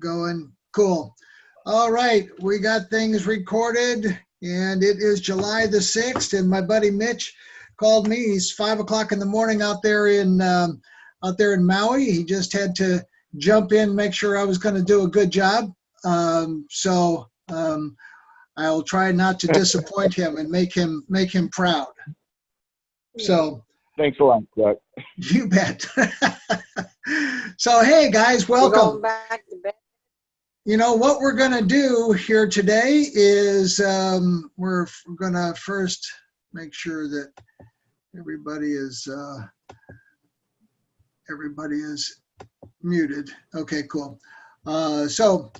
going. Cool. All right, we got things recorded, and it is July the 6th, and my buddy Mitch called me. He's 5 o'clock in the morning out there in Maui. He just had to jump in, make sure I was going to do a good job. I'll try not to disappoint him and make him proud. So thanks a lot, Chuck. You bet. So hey guys, welcome. We're going back to bed. You know what we're going to do here today is we're going to first make sure that everybody is muted. Okay, cool. So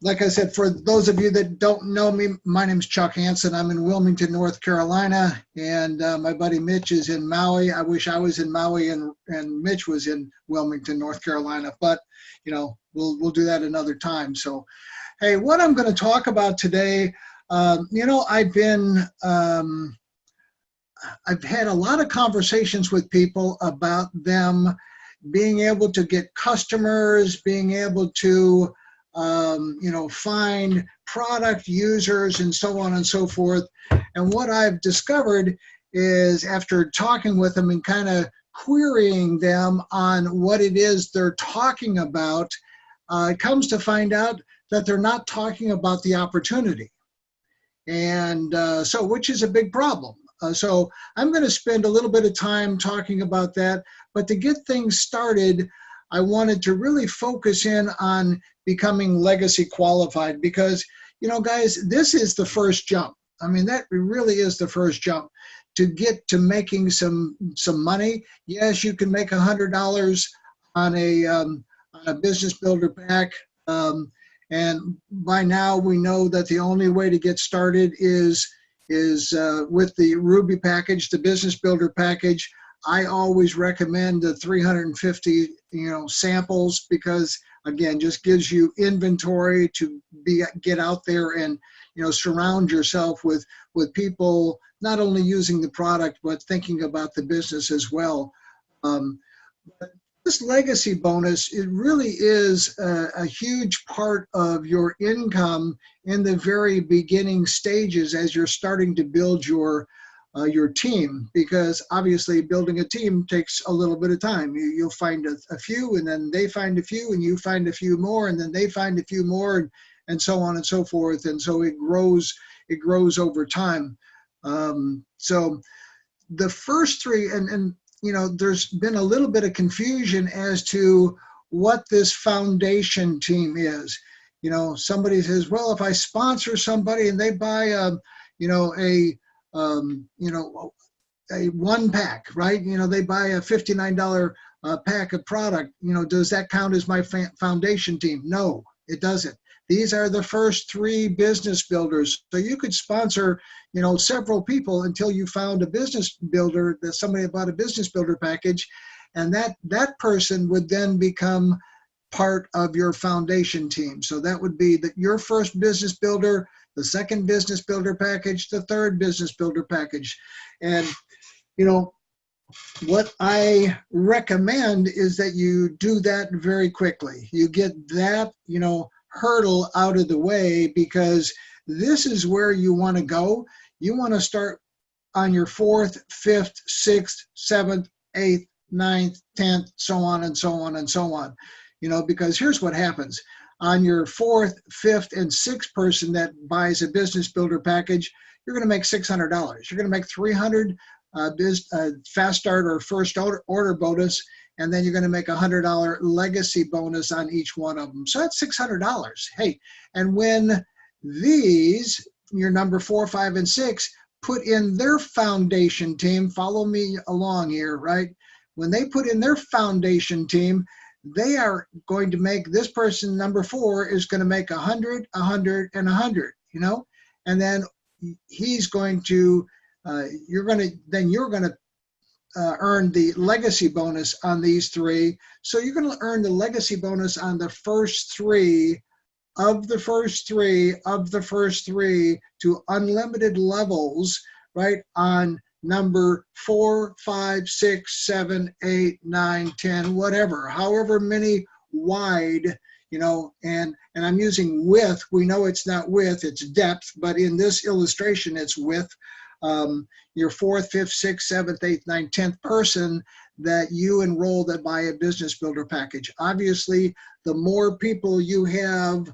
like I said, for those of you that don't know me, my name's Chuck Hansen. I'm in Wilmington, North Carolina, and my buddy Mitch is in Maui. I wish I was in Maui and Mitch was in Wilmington, North Carolina, but you know, we'll do that another time. So, hey, what I'm going to talk about today, you know, I've had a lot of conversations with people about them being able to get customers, being able to you know, find product users and so on and so forth. And what I've discovered is after talking with them and kind of querying them on what it is they're talking about, it comes to find out that they're not talking about the opportunity. And so, which is a big problem. So I'm going to spend a little bit of time talking about that. But to get things started, I wanted to really focus in on becoming legacy qualified because, you know, guys, this is the first jump. I mean, that really is the first jump to get to making some money. Yes, you can make $100 on a business builder pack. And by now we know that the only way to get started is with the Ruby package, the business builder package. I always recommend the 350, you know, samples because again, just gives you inventory to get out there and, you know, surround yourself with people not only using the product but thinking about the business as well. But this legacy bonus, it really is a huge part of your income in the very beginning stages as you're starting to build your team, because obviously building a team takes a little bit of time. You'll find a few, and then they find a few, and you find a few more, and then they find a few more, and so on and so forth. And so it grows over time. So the first three, and you know, there's been a little bit of confusion as to what this foundation team is. You know, somebody says, well, if I sponsor somebody and they buy a one pack, right? You know, they buy a $59 pack of product. You know, does that count as my foundation team? No, it doesn't. These are the first three business builders. So you could sponsor, you know, several people until you found a business builder, that somebody bought a business builder package, and that person would then become part of your foundation team. So that would be your first business builder, the second business builder package, the third business builder package. And, you know, what I recommend is that you do that very quickly. You get that, you know, hurdle out of the way, because this is where you want to go. You want to start on your 4th, 5th, 6th, 7th, 8th, 9th, 10th, so on and so on and so on. You know, because here's what happens. On your 4th, 5th, and 6th person that buys a business builder package, you're going to make $600. You're going to make $300 fast start or first order bonus, and then you're going to make $100 legacy bonus on each one of them. So that's $600. Hey, and when these, your number 4, 5, and 6, put in their foundation team, follow me along here, right? When they put in their foundation team, they are going to make, this person, number 4, is going to make 100, 100, and 100, you know? And then he's going to, you're going to earn the legacy bonus on these 3. So you're going to earn the legacy bonus on the first 3 of the first 3 of the first 3 to unlimited levels, right? On number 4, 5, 6, 7, 8, 9, 10, whatever, however many wide, and I'm using width. We know it's not width, it's depth, but in this illustration, it's width. Your fourth, fifth, sixth, seventh, eighth, ninth, 10th person that you enroll that buy a business builder package. Obviously, the more people you have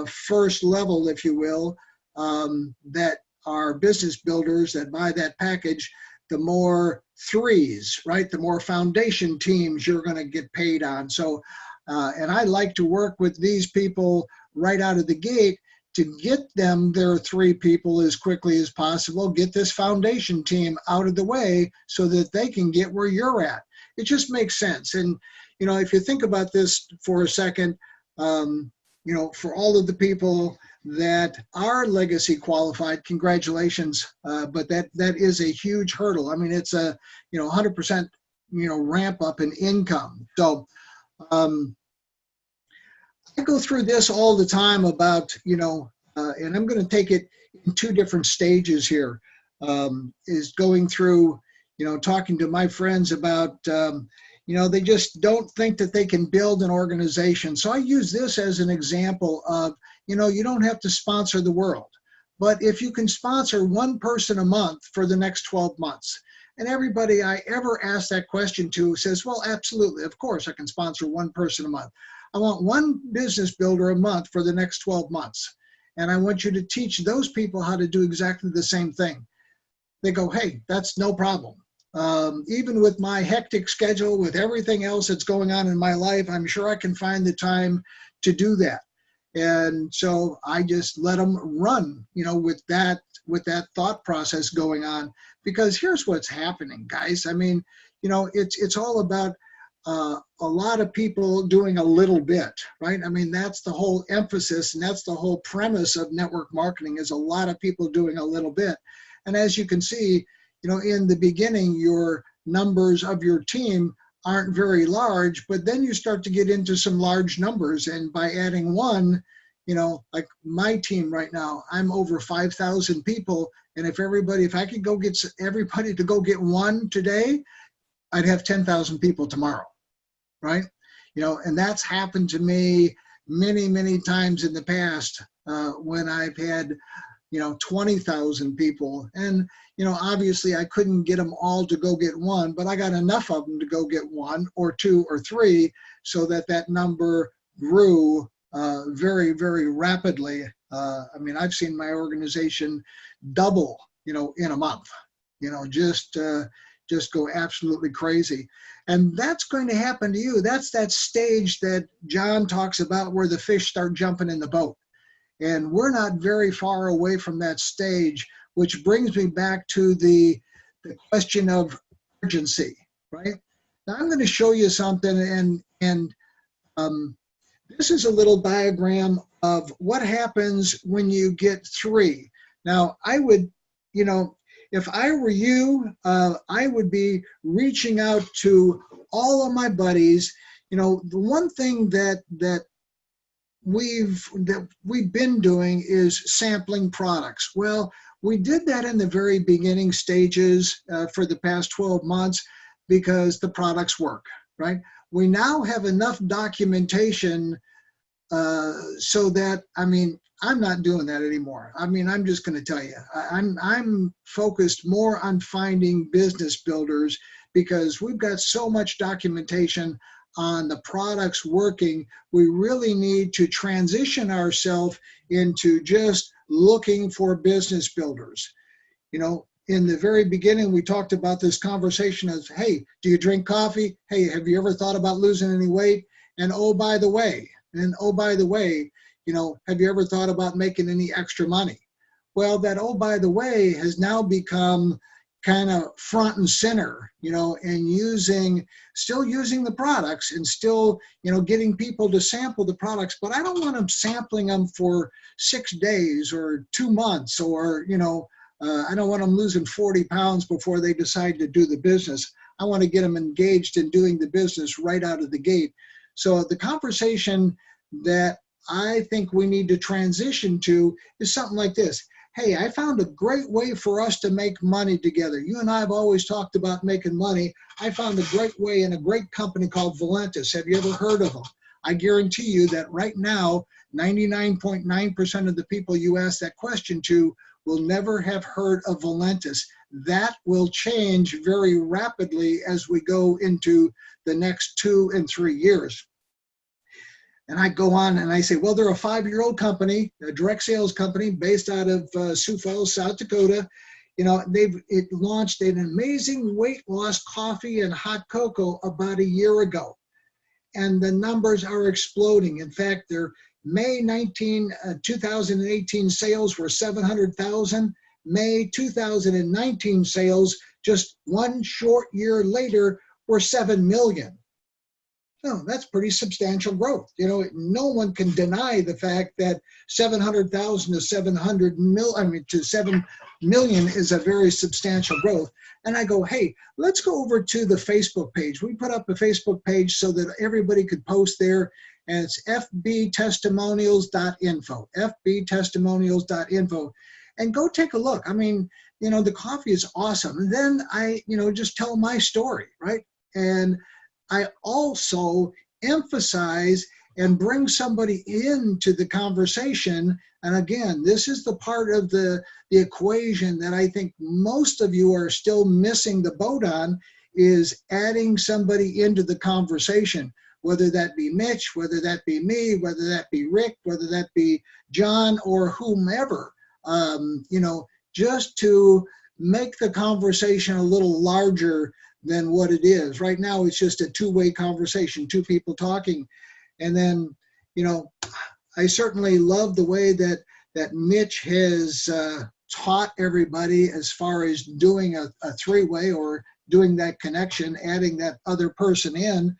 first level, if you will, that are business builders that buy that package, the more threes, right? The more foundation teams you're going to get paid on. So, and I like to work with these people right out of the gate to get them their 3 people as quickly as possible, get this foundation team out of the way so that they can get where you're at. It just makes sense. And, if you think about this for a second, for all of the people that are legacy qualified, congratulations. But that is a huge hurdle. I mean, it's a 100% ramp up in income. So I go through this all the time about and I'm going to take it in 2 different stages here. Is going through talking to my friends about they just don't think that they can build an organization. So I use this as an example of, you don't have to sponsor the world, but if you can sponsor 1 person a month for the next 12 months, and everybody I ever ask that question to says, well, absolutely, of course I can sponsor 1 person a month. I want 1 business builder a month for the next 12 months. And I want you to teach those people how to do exactly the same thing. They go, hey, that's no problem. Even with my hectic schedule, with everything else that's going on in my life, I'm sure I can find the time to do that. And so I just let them run, with that thought process going on, because here's what's happening, guys. I mean, it's all about a lot of people doing a little bit, right? I mean, that's the whole emphasis, and that's the whole premise of network marketing, is a lot of people doing a little bit. And as you can see, in the beginning, your numbers of your team aren't very large, but then you start to get into some large numbers. And by adding 1, like my team right now, I'm over 5,000 people. And if I could go get everybody to go get 1 today, I'd have 10,000 people tomorrow, right? And that's happened to me many, many times in the past when I've had 20,000 people. And, obviously I couldn't get them all to go get 1, but I got enough of them to go get 1 or 2 or 3 so that number grew very, very rapidly. I mean, I've seen my organization double, in a month, just go absolutely crazy. And that's going to happen to you. That's that stage that John talks about where the fish start jumping in the boat. And we're not very far away from that stage, which brings me back to the question of urgency, right? Now I'm going to show you something, and this is a little diagram of what happens when you get 3. Now I would, if I were you, I would be reaching out to all of my buddies. The one thing that we've been doing is sampling products. Well, we did that in the very beginning stages for the past 12 months because the products work, right? We now have enough documentation so that, I mean, I'm not doing that anymore. I mean, I'm just going to tell you, I'm focused more on finding business builders because we've got so much documentation on the products working. We really need to transition ourselves into just looking for business builders. In the very beginning, we talked about this conversation as, hey, do you drink coffee? Hey, have you ever thought about losing any weight? And oh, by the way, have you ever thought about making any extra money? Well, that oh, by the way has now become kind of front and center, and still using the products and still, getting people to sample the products, but I don't want them sampling them for 6 days or 2 months, or, I don't want them losing 40 pounds before they decide to do the business. I want to get them engaged in doing the business right out of the gate. So the conversation that I think we need to transition to is something like this. Hey, I found a great way for us to make money together. You and I have always talked about making money. I found a great way in a great company called Valentis. Have you ever heard of them? I guarantee you that right now, 99.9% of the people you ask that question to will never have heard of Valentis. That will change very rapidly as we go into the next 2 and 3 years. And I go on and I say, well, they're a 5-year-old company, a direct sales company based out of Sioux Falls, South Dakota. You know, it launched an amazing weight loss coffee and hot cocoa about a year ago. And the numbers are exploding. In fact, their May 2018 sales were 700,000. May 2019 sales, just one short year later, were 7 million. No, that's pretty substantial growth. You know, no one can deny the fact that 700,000 to 7 million is a very substantial growth. And I go, hey, let's go over to the Facebook page. We put up a Facebook page so that everybody could post there, and it's fbtestimonials.info, fbtestimonials.info, and go take a look. I mean, you know, the coffee is awesome. And then I, you know, just tell my story, right? And I also emphasize and bring somebody into the conversation. And again, this is the part of the equation that I think most of you are still missing the boat on, is adding somebody into the conversation, whether that be Mitch, whether that be me, whether that be Rick, whether that be John or whomever, you know, just to make the conversation a little larger than what it is. Right now, it's just a two-way conversation, two people talking. And then, you know, I certainly love the way that Mitch has taught everybody as far as doing a three-way, or doing that connection, adding that other person in,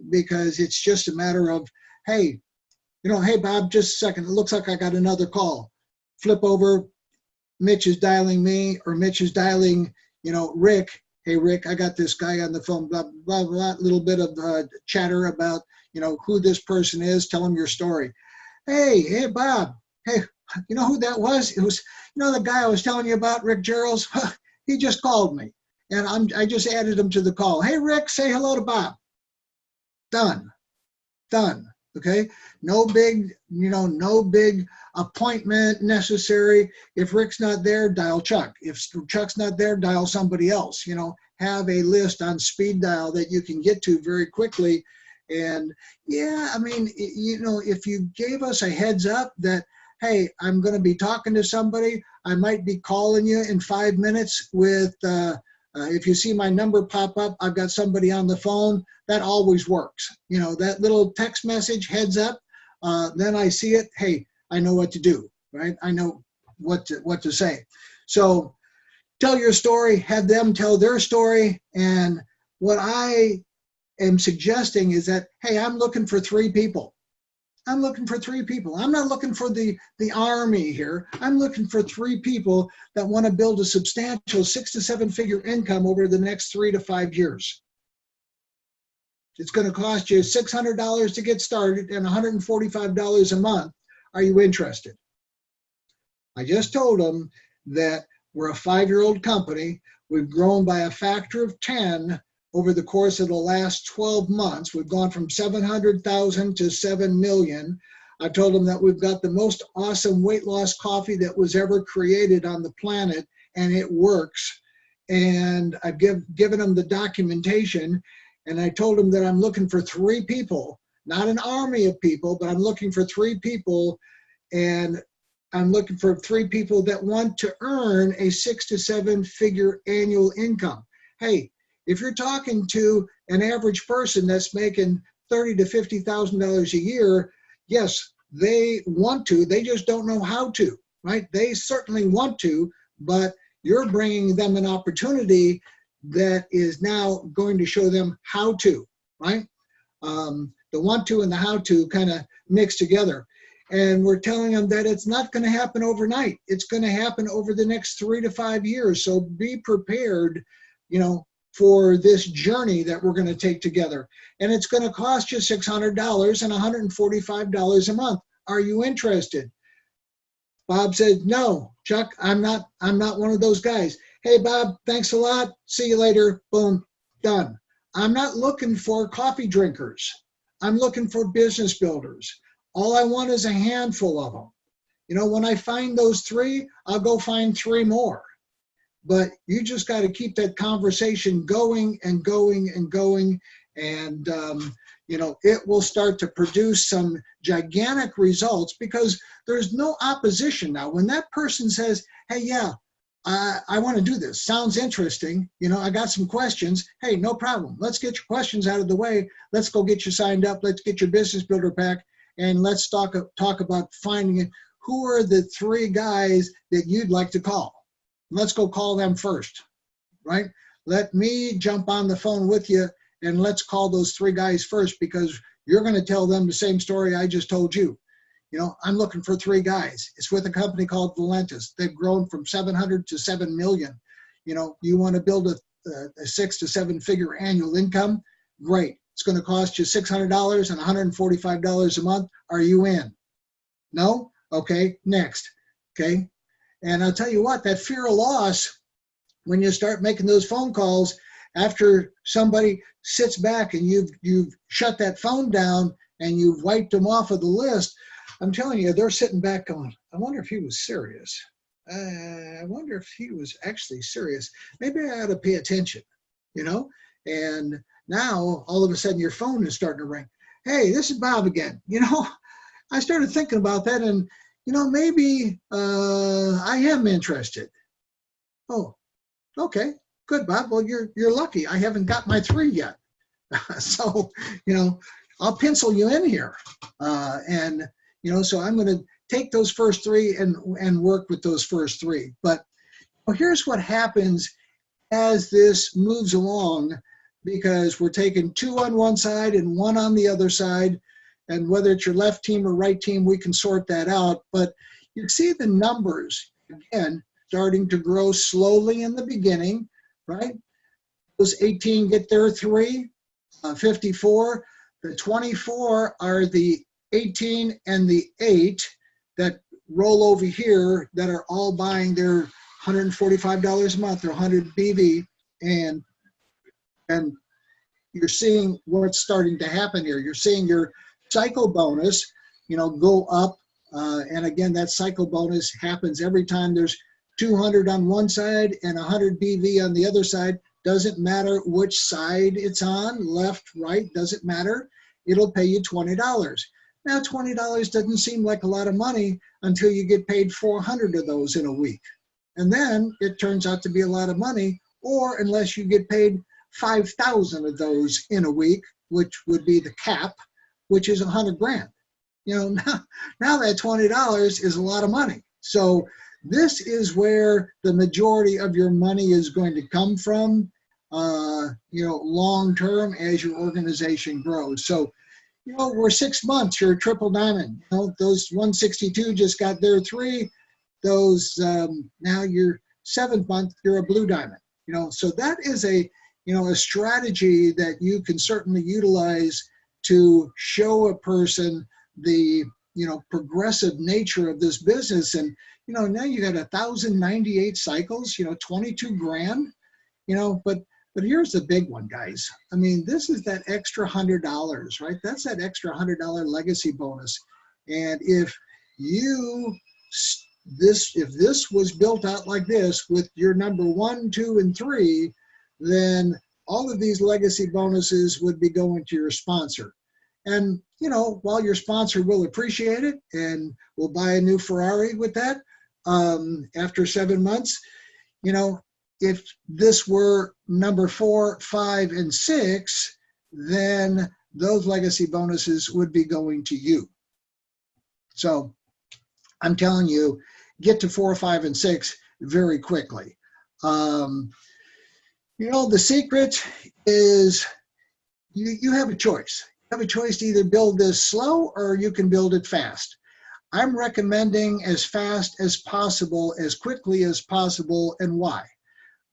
because it's just a matter of, hey, you know, hey, Bob, just a second. It looks like I got another call. Flip over. Mitch is dialing me, or Mitch is dialing, you know, Rick. Hey, Rick, I got this guy on the phone, blah, blah, blah, little bit of chatter about, you know, who this person is. Tell him your story. Hey, Bob. Hey, you know who that was? It was, you know, the guy I was telling you about, Rick Gerals? He just called me, and I just added him to the call. Hey, Rick, say hello to Bob. Done. Okay? No big, you know, no big appointment necessary. If Rick's not there, dial Chuck. If Chuck's not there, dial somebody else. You know, have a list on speed dial that you can get to very quickly. And yeah, I mean, you know, if you gave us a heads up that, hey, I'm going to be talking to somebody, I might be calling you in 5 minutes with, if you see my number pop up, I've got somebody on the phone. That always works. You know, that little text message, heads up, then I see it. Hey, I know what to do, right? I know what to say. So tell your story, have them tell their story. And what I am suggesting is that, hey, I'm looking for 3 people. I'm looking for 3 people. I'm not looking for the army here. I'm looking for 3 people that want to build a substantial 6 to 7 figure income over the next 3 to 5 years. It's going to cost you $600 to get started and $145 a month. Are you interested? I just told them that we're a 5-year-old company. We've grown by a factor of 10 over the course of the last 12 months. We've gone from 700,000 to 7 million. I told them that we've got the most awesome weight loss coffee that was ever created on the planet, and it works. And I've given them the documentation, and I told them that I'm looking for 3 people, not an army of people, but I'm looking for 3 people, and I'm looking for 3 people that want to earn a 6 to 7 figure annual income. Hey, if you're talking to an average person that's making $30,000 to $50,000 a year, yes, they want to. They just don't know how to, right? They certainly want to, but you're bringing them an opportunity that is now going to show them how to, right? The want to and the how to kind of mix together. And we're telling them that it's not going to happen overnight. It's going to happen over the next 3 to 5 years. So be prepared, you know, for this journey that we're going to take together. And it's going to cost you $600 and $145 a month. Are you interested? Bob said, no, Chuck, I'm not one of those guys. Hey, Bob, thanks a lot. See you later. Boom, done. I'm not looking for coffee drinkers. I'm looking for business builders. All I want is a handful of them. You know, when I find those three, I'll go find three more. But you just got to keep that conversation going and going and going. And, you know, it will start to produce some gigantic results because there's no opposition now. When that person says, hey, yeah, I want to do this. Sounds interesting. You know, I got some questions. Hey, no problem. Let's get your questions out of the way. Let's go get you signed up. Let's get your business builder pack. And let's talk about finding it. Who are the three guys that you'd like to call? Let's go call them first, right? Let me jump on the phone with you and let's call those three guys first because you're going to tell them the same story I just told you. You know, I'm looking for three guys. It's with a company called Valentis. They've grown from 700 to 7 million. You know, you want to build a 6 to 7 figure annual income? Great. It's going to cost you $600 and $145 a month. Are you in? No? Okay, next. Okay. And I'll tell you what, that fear of loss, when you start making those phone calls after somebody sits back and you've shut that phone down and you've wiped them off of the list, I'm telling you, they're sitting back going, I wonder if he was serious. I wonder if he was actually serious. Maybe I ought to pay attention, you know? And now all of a sudden your phone is starting to ring. Hey, this is Bob again. You know, I started thinking about that and, you know, maybe I am interested. Oh, okay, good, Bob. Well, you're lucky. I haven't got my 3 yet. So, you know, I'll pencil you in here. And, you know, so I'm going to take those first 3 and work with those first 3. But well, here's what happens as this moves along, because we're taking 2 on one side and 1 on the other side. And whether it's your left team or right team, we can sort that out. But you see the numbers, again, starting to grow slowly in the beginning, right? Those 18 get their 3, 54. The 24 are the 18 and the 8 that roll over here that are all buying their $145 a month or 100 BV. And you're seeing what's starting to happen here. You're seeing your cycle bonus, you know, go up. And again, that cycle bonus happens every time there's 200 on one side and 100 BV on the other side. Doesn't matter which side it's on, left, right, doesn't matter. It'll pay you $20. Now, $20 doesn't seem like a lot of money until you get paid 400 of those in a week. And then it turns out to be a lot of money, or unless you get paid 5,000 of those in a week, which would be the cap, which is 100 grand. You know, now that $20 is a lot of money. So this is where the majority of your money is going to come from, you know, long term as your organization grows. So, you know, we're 6 months, you're a triple diamond. You know, those 162 just got their 3. Those, now your 7th month, you're a blue diamond. You know, so that is a, you know, a strategy that you can certainly utilize to show a person the, you know, progressive nature of this business. And, you know, now you got 1,098 cycles, you know, 22 grand, you know, but here's the big one, guys. I mean, this is that extra $100, right? That's that extra $100 legacy bonus. And if this was built out like this with your number 1, 2, and 3, then all of these legacy bonuses would be going to your sponsor. And, you know, while your sponsor will appreciate it and will buy a new Ferrari with that after 7 months, you know, if this were number 4, 5, and 6, then those legacy bonuses would be going to you. So I'm telling you, get to 4, 5, and 6 very quickly. You know, the secret is you have a choice. You have a choice to either build this slow or you can build it fast. I'm recommending as fast as possible, as quickly as possible. And why?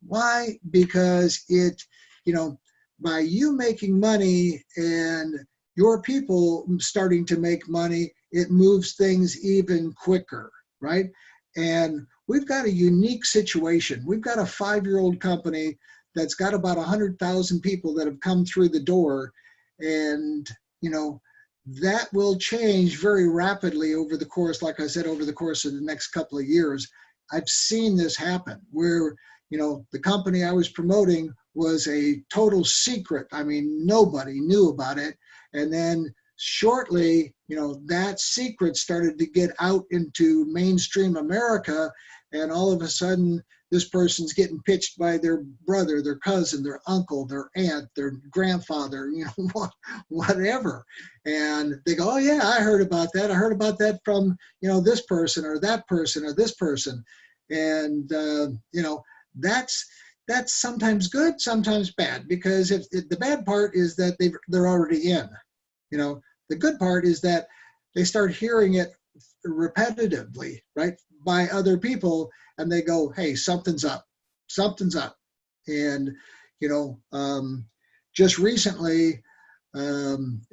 Why? Because it, you know, by you making money and your people starting to make money, it moves things even quicker, right? And we've got a unique situation. We've got a 5-year-old company that's got about 100,000 people that have come through the door. And, that will change very rapidly over the course, like I said, over the course of the next couple of years. I've seen this happen where, the company I was promoting was a total secret. I mean, nobody knew about it. And then shortly, that secret started to get out into mainstream America. And all of a sudden, this person's getting pitched by their brother, their cousin, their uncle, their aunt, their grandfather, whatever. And they go, oh yeah, I heard about that. I heard about that from, this person or that person or this person. And, that's sometimes good, sometimes bad, because if the bad part is that they're already in, the good part is that they start hearing it repetitively, right, by other people, and they go, hey, something's up. And, just recently,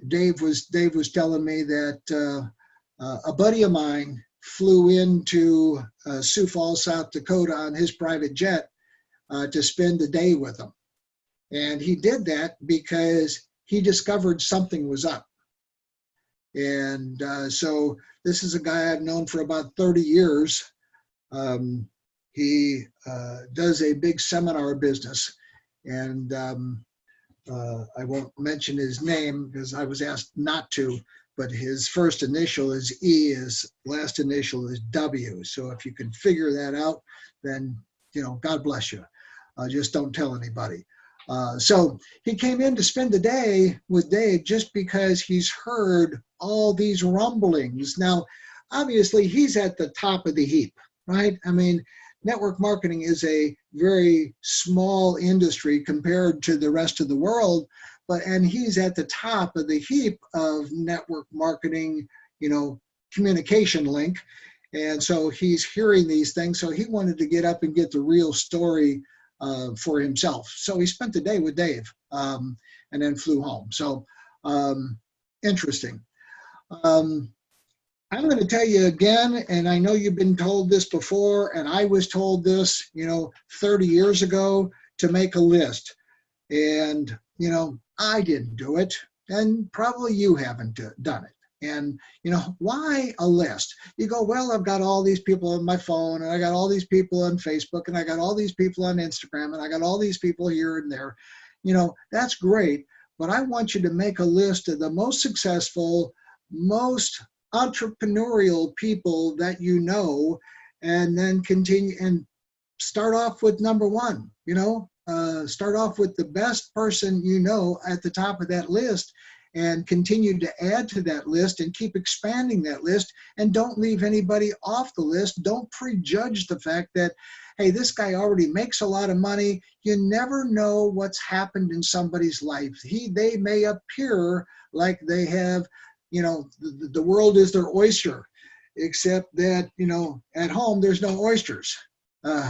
Dave was telling me that a buddy of mine flew into Sioux Falls, South Dakota on his private jet to spend the day with them. And he did that because he discovered something was up. And so this is a guy I've known for about 30 years. He does a big seminar business, and I won't mention his name because I was asked not to, but his first initial is E, his last initial is W. So if you can figure that out, then, God bless you. Just don't tell anybody. So he came in to spend the day with Dave just because he's heard all these rumblings. Now, obviously, he's at the top of the heap, right? I mean, network marketing is a very small industry compared to the rest of the world, and he's at the top of the heap of network marketing, communication link. And so he's hearing these things. So he wanted to get up and get the real story for himself. So he spent the day with Dave and then flew home. So interesting. I'm going to tell you again, and I know you've been told this before, and I was told this, 30 years ago, to make a list. And, I didn't do it, and probably you haven't done it. And, why a list? You go, well, I've got all these people on my phone, and I got all these people on Facebook, and I got all these people on Instagram, and I got all these people here and there. That's great, but I want you to make a list of the most successful, most entrepreneurial people that you know, and then continue and start off with number one. Start off with the best person at the top of that list, and continue to add to that list and keep expanding that list, and don't leave anybody off the list. Don't prejudge the fact that, hey, this guy already makes a lot of money. You never know what's happened in somebody's life. They may appear like they have, the world is their oyster, except that, at home there's no oysters.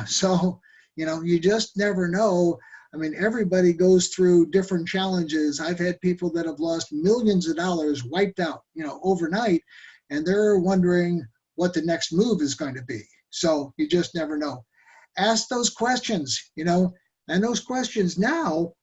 So, you just never know. I mean, everybody goes through different challenges. I've had people that have lost millions of dollars wiped out, overnight, and they're wondering what the next move is going to be. So you just never know. Ask those questions, and those questions now,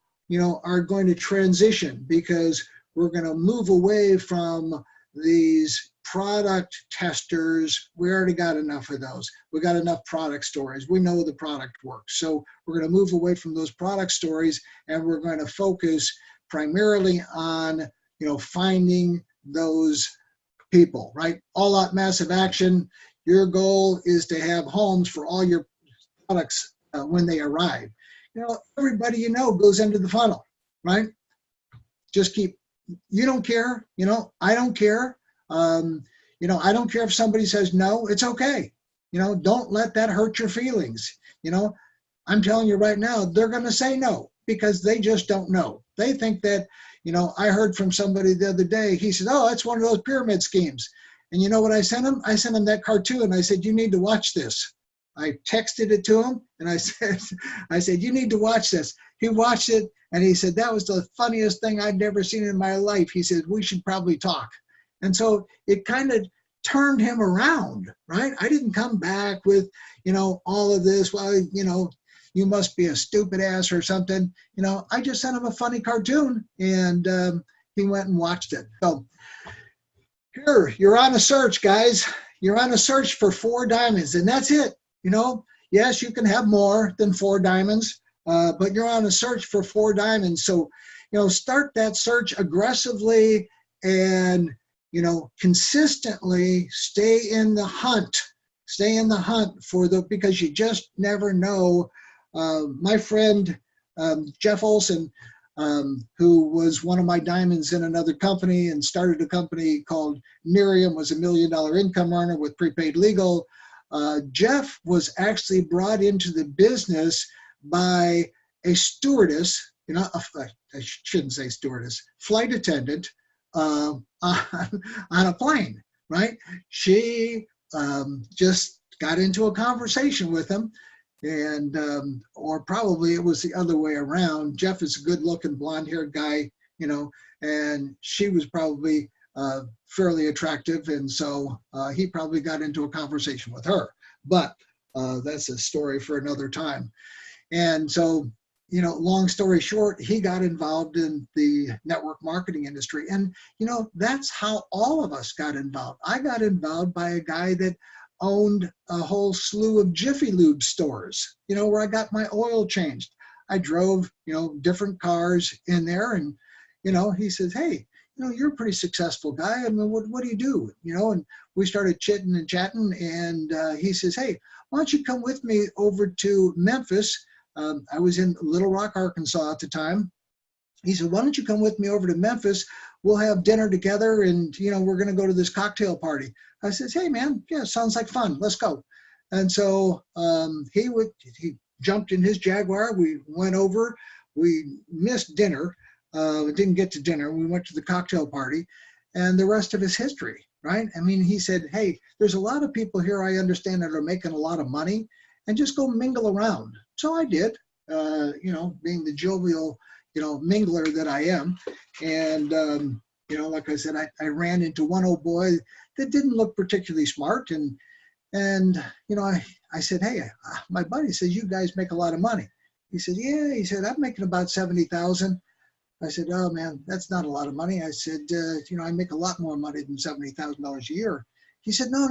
are going to transition, because we're going to move away from these product testers. We already got enough of those. We got enough product stories. We know the product works. So we're going to move away from those product stories, and we're going to focus primarily on, finding those people, right? All Out Massive Action. Your goal is to have homes for all your products when they arrive. Everybody goes into the funnel, right? Just you don't care, I don't care. I don't care if somebody says no, it's okay. Don't let that hurt your feelings. I'm telling you right now, they're going to say no, because they just don't know. They think that, I heard from somebody the other day, he said, oh, that's one of those pyramid schemes. And you know what I sent him? I sent him that cartoon. I said, you need to watch this. I texted it to him, and I said, you need to watch this. He watched it, and he said, that was the funniest thing I'd never seen in my life. He said, we should probably talk. And so it kind of turned him around, right? I didn't come back with, all of this, well, you must be a stupid ass or something. I just sent him a funny cartoon, and he went and watched it. So here, you're on a search, guys. You're on a search for 4 diamonds, and that's it. You know, yes, you can have more than 4 diamonds, but you're on a search for 4 diamonds. So, you know, start that search aggressively and, you know, consistently stay in the hunt. Stay in the hunt for because you just never know. My friend, Jeff Olson, who was one of my diamonds in another company and started a company called Nerium, was $1 million income earner with Prepaid Legal. Jeff was actually brought into the business by a stewardess, you know, I shouldn't say stewardess, flight attendant on a plane, right? She just got into a conversation with him, and or probably it was the other way around. Jeff is a good-looking blonde-haired guy, you know, and she was probably fairly attractive, and so he probably got into a conversation with her. But that's a story for another time. And so, you know, long story short, he got involved in the network marketing industry. And, you know, that's how all of us got involved. I got involved by a guy that owned a whole slew of Jiffy Lube stores, you know, where I got my oil changed. I drove, you know, different cars in there, and, you know, he says, hey, you know, you're a pretty successful guy. I mean, what do you do? You know, and we started chitting and chatting, and he says, hey, why don't you come with me over to Memphis? I was in Little Rock, Arkansas at the time. He said, why don't you come with me over to Memphis? We'll have dinner together, and, you know, we're going to go to this cocktail party. I said, hey, man, yeah, sounds like fun. Let's go. And so he jumped in his Jaguar. We went over. We missed dinner. We didn't get to dinner. We went to the cocktail party, and the rest of his history, right? I mean, he said, hey, there's a lot of people here I understand that are making a lot of money, and just go mingle around. So I did, you know, being the jovial, you know, mingler that I am. And, you know, like I said, I ran into one old boy that didn't look particularly smart. And you know, I said, hey, my buddy says, you guys make a lot of money. He said, yeah. He said, I'm making about 70,000. I said, oh, man, that's not a lot of money. I said, you know, I make a lot more money than $70,000 a year. He said, no,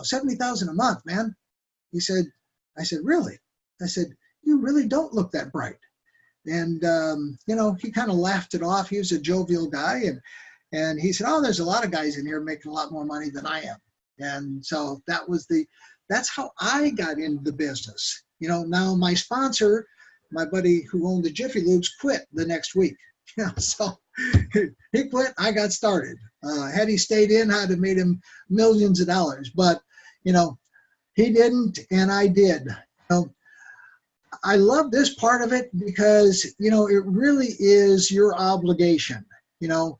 70,000 a month, man. He said, I said, really? I said, you really don't look that bright. And, you know, he kind of laughed it off. He was a jovial guy. And he said, oh, there's a lot of guys in here making a lot more money than I am. And so that's how I got into the business. You know, now my sponsor, my buddy who owned the Jiffy Lubes, quit the next week. You know, so he quit, I got started. Had he stayed in, I'd have made him millions of dollars. But, you know, he didn't, and I did. You know, I love this part of it because, you know, it really is your obligation. You know,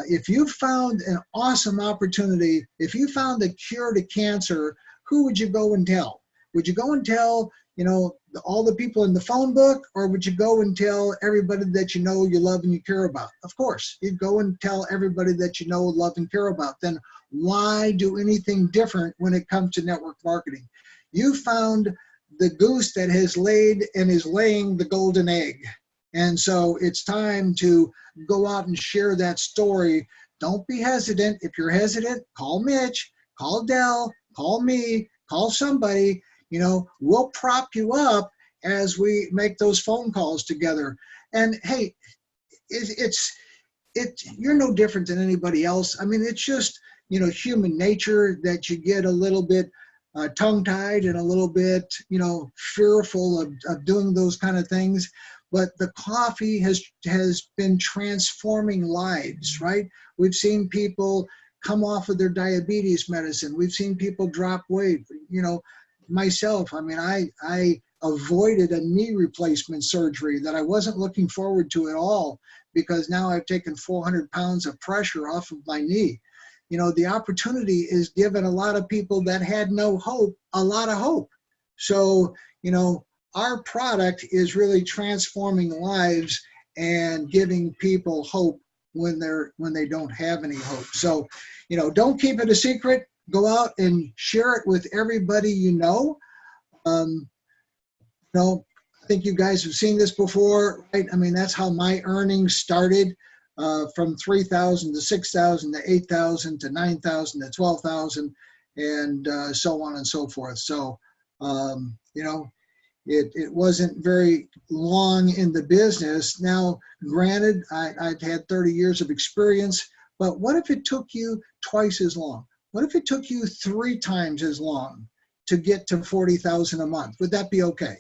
if you found an awesome opportunity, if you found a cure to cancer, who would you go and tell? Would you go and tell, you know, all the people in the phone book, or would you go and tell everybody that you know, you love, and you care about? Of course, you'd go and tell everybody that you know, love, and care about. Then why do anything different when it comes to network marketing? You found the goose that has laid and is laying the golden egg. And so it's time to go out and share that story. Don't be hesitant. If you're hesitant, call Mitch, call Dell, call me, call somebody. You know, we'll prop you up as we make those phone calls together. And hey, you're no different than anybody else. I mean, it's just, you know, human nature that you get a little bit tongue-tied and a little bit, you know, fearful of doing those kind of things. But the coffee has been transforming lives, right? We've seen people come off of their diabetes medicine. We've seen people drop weight. You know, myself, I mean, I avoided a knee replacement surgery that I wasn't looking forward to at all, because now I've taken 400 pounds of pressure off of my knee. You know, the opportunity is given a lot of people that had no hope a lot of hope. So, you know, our product is really transforming lives and giving people hope when they don't have any hope. So, you know, don't keep it a secret. Go out and share it with everybody you know. You know, I think you guys have seen this before, right? I mean, that's how my earnings started. from 3,000 to 6,000 to 8,000 to 9,000 to 12,000, and so on and so forth. So, you know, it wasn't very long in the business. Now, granted, I'd had 30 years of experience, but what if it took you twice as long? What if it took you 3 times as long to get to 40,000 a month? Would that be okay?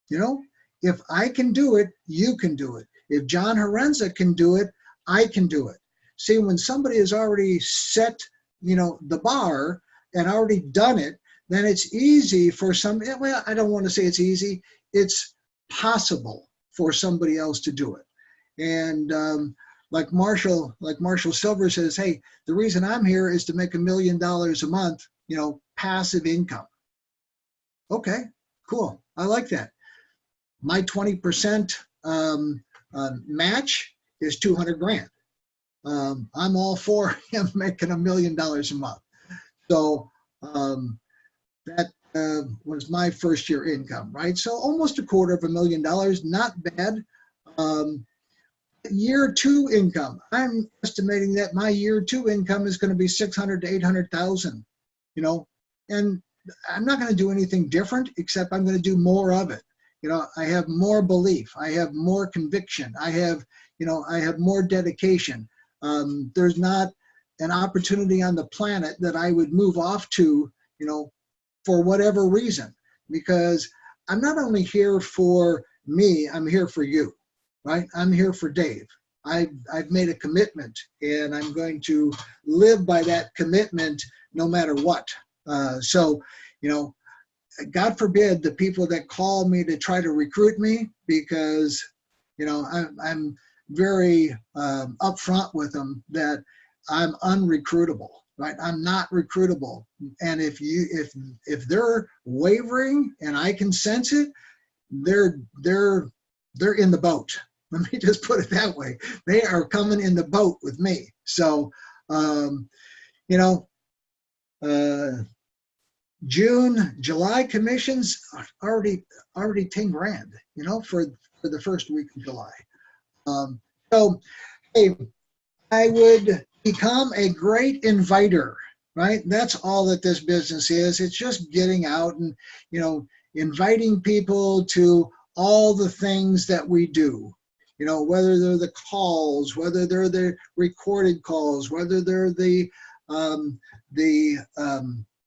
You know, if I can do it, you can do it. If John Horenza can do it, I can do it. See, when somebody has already set, you know, the bar and already done it, then it's easy for some, well, I don't want to say it's easy. It's possible for somebody else to do it. And like Marshall Silver says, hey, the reason I'm here is to make $1 million a month, you know, passive income. Okay, cool. I like that. My 20% match is 200 grand. I'm all for him making $1 million a month. So that was my first year income, right? So almost $250,000, not bad. Year 2 income, I'm estimating that my year 2 income is going to be 600 to 800,000, you know, and I'm not going to do anything different except I'm going to do more of it. You know, I have more belief, I have more conviction, I have, you know, I have more dedication. There's not an opportunity on the planet that I would move off to, you know, for whatever reason, because I'm not only here for me, I'm here for you, right? I'm here for Dave. I've made a commitment, and I'm going to live by that commitment no matter what. So, you know, God forbid the people that call me to try to recruit me, because, you know, I'm very upfront with them that I'm unrecruitable, right? I'm not recruitable. And if they're wavering and I can sense it, they're in the boat. Let me just put it that way. They are coming in the boat with me. So, you know, July commissions already 10 grand, you know, for the first week of July. So, hey, I would become a great inviter, right? That's all that this business is. It's just getting out and, you know, inviting people to all the things that we do, you know, whether they're the calls, whether they're the recorded calls, whether they're the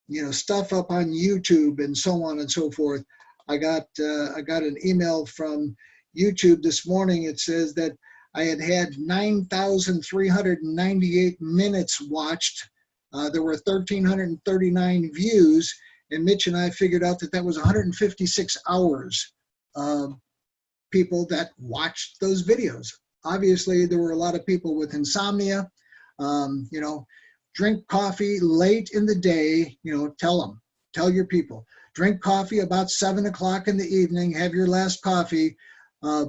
you know, stuff up on YouTube and so on and so forth. I got an email from YouTube this morning. It says that I had 9,398 minutes watched. There were 1,339 views, and Mitch and I figured out that was 156 hours of people that watched those videos. Obviously, there were a lot of people with insomnia. You know, drink coffee late in the day, you know, tell your people. Drink coffee about 7 o'clock in the evening, have your last coffee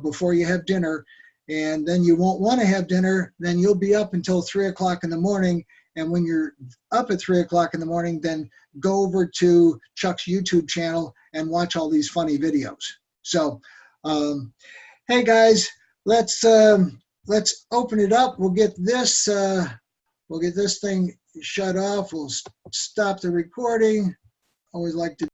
before you have dinner, and then you won't want to have dinner, then you'll be up until 3 o'clock in the morning, and when you're up at 3 o'clock in the morning, then go over to Chuck's YouTube channel and watch all these funny videos. So, hey guys, let's open it up. We'll get this thing shut off. We'll stop the recording. Always like to